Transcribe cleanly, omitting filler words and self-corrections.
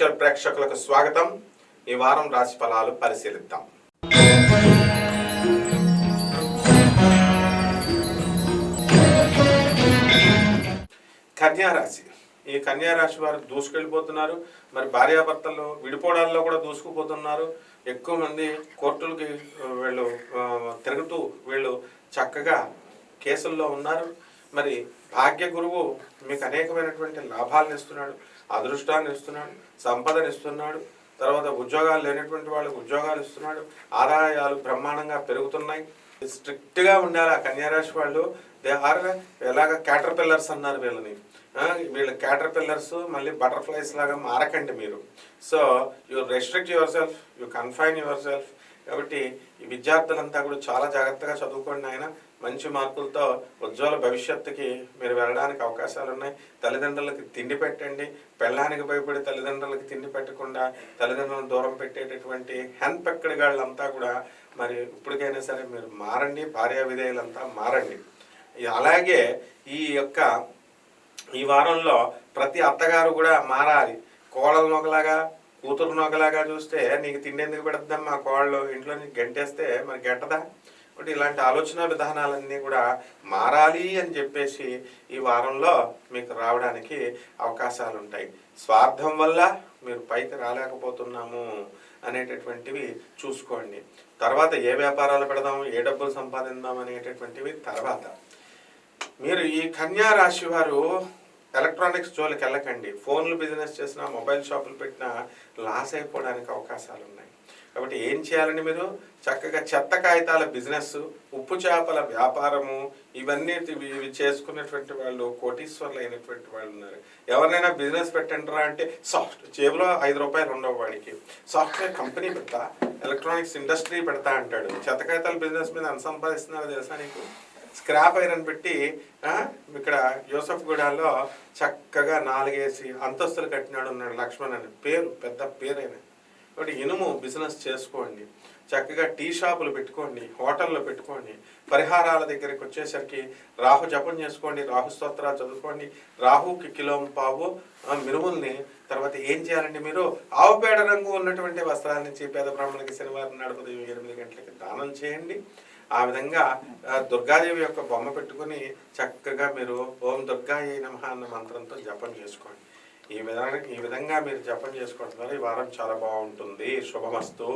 Spiritual ప్రేక్షకులకు స్వాగతం. ఈ వారం రాశి ఫలాలు పరిశీలిద్దాం. కన్యా రాశి. ఈ కన్యా రాశి వారు దూసుకెళ్ళిపోతున్నారు. మరి భార్యాభర్తలు విడిపోవడాల్లో కూడా దూసుకుపోతున్నారు. ఎక్కువ మంది కోర్టులకి వీళ్ళు తిరుగుతూ వీళ్ళు చక్కగా కేసుల్లో ఉన్నారు. మరి భాగ్య గురువు మీకు అనేకమైనటువంటి లాభాలను ఇస్తున్నాడు, అదృష్టాన్ని ఇస్తున్నాడు, సంపదను ఇస్తున్నాడు. తర్వాత ఉద్యోగాలు లేనటువంటి వాళ్ళకి ఉద్యోగాలు ఇస్తున్నాడు. ఆదాయాలు బ్రహ్మాండంగా పెరుగుతున్నాయి. స్ట్రిక్ట్గా ఉండాలి ఆ కన్యారాశి వాళ్ళు. దే ఆర్ ఎలాగ క్యాటర్ పిల్లర్స్ అన్నారు వీళ్ళని. వీళ్ళు క్యాటర్ పిల్లర్స్ మళ్ళీ బటర్ఫ్లైస్ లాగా మారకండి మీరు. So you restrict your self, you confine your self. కాబట్టి ఈ విద్యార్థులంతా కూడా చాలా జాగ్రత్తగా చదువుకోండి. ఆయన మంచి మార్కులతో ఉజ్వల భవిష్యత్తుకి మీరు వెళ్ళడానికి అవకాశాలు ఉన్నాయి. తల్లిదండ్రులకి తిండి పెట్టండి. పెళ్ళానికి భయపడి తల్లిదండ్రులకి తిండి పెట్టకుండా తల్లిదండ్రులను దూరం పెట్టేటటువంటి హెన్పెక్కడిగాళ్ళంతా కూడా మరి ఇప్పటికైనా సరే మీరు మారండి. భార్యా విధేయులంతా మారండి. అలాగే ఈ వారంలో ప్రతి అత్తగారు కూడా మారాలి. కోడలను ఒకలాగా కూతురును ఒకలాగా చూస్తే నీకు తిండి ఎందుకు పెడద్దాం, కోళ్ళు ఇంట్లో నీకు గంటేస్తే మరి గంటదా. కాబట్టి ఇలాంటి ఆలోచన విధానాలన్నీ కూడా మారాలి అని చెప్పేసి ఈ వారంలో మీకు రావడానికి అవకాశాలు ఉంటాయి. స్వార్థం వల్ల మీరు పైకి రాలేకపోతున్నాము అనేటటువంటివి చూసుకోండి. తర్వాత ఏ వ్యాపారాలు పెడదాం, ఏ డబ్బులు సంపాదిద్దాం అనేటటువంటివి తర్వాత. మీరు ఈ కన్యా రాశి వారు ఎలక్ట్రానిక్స్ జోలికి వెళ్ళకండి. ఫోన్లు బిజినెస్ చేసినా, మొబైల్ షాపులు పెట్టినా లాస్ అయిపోవడానికి అవకాశాలు ఉన్నాయి. కాబట్టి ఏం చేయాలండి, మీరు చక్కగా చెత్త కాగితాల బిజినెస్, ఉప్పు చేపల వ్యాపారము, ఇవన్నీ చేసుకున్నటువంటి వాళ్ళు కోటీశ్వర్లు అయినటువంటి వాళ్ళు ఉన్నారు. ఎవరినైనా బిజినెస్ పెట్టండిరా అంటే జేబులో 5 రూపాయలు ఉండవు వాడికి. సాఫ్ట్వేర్ కంపెనీ పెడతా, ఎలక్ట్రానిక్స్ ఇండస్ట్రీ పెడతా అంటాడు. చెత్త కాగితాల బిజినెస్ మీద ఎంత సంపాదిస్తున్నారో తెలుసా నీకు? స్క్రాప్ ఐరన్ పెట్టి ఇక్కడ యూసఫ్ గూడాలో చక్కగా 4 అంతస్తులు కట్టినాడు ఉన్నాడు. లక్ష్మణ్ అని పేరు, పెద్ద పేరైన. కాబట్టి ఇనుము బిజినెస్ చేసుకోండి. చక్కగా టీ షాపులు పెట్టుకోండి, హోటళ్ళు పెట్టుకోండి. పరిహారాల దగ్గరికి వచ్చేసరికి రాహు జపం చేసుకోండి, రాహు స్తోత్రాలు చదువుకోండి. రాహుకి కిలోంపావు మినుముల్ని. తర్వాత ఏం చేయాలండి, మీరు ఆవుపేడ రంగు ఉన్నటువంటి వస్త్రాల నుంచి పేద బ్రాహ్మణులకి శనివారం నాడు ఉదయం 8 గంటలకి దానం చేయండి. ఆ విధంగా దుర్గాదేవి యొక్క బొమ్మ పెట్టుకుని చక్కగా మీరు ఓం దుర్గాయై నమః అన్న మంత్రంతో జపం చేసుకోండి. ఈ విధంగా మీరు జపం చేసుకోవడం ద్వారా ఈ వారం చాలా బాగుంటుంది. శుభమస్తు.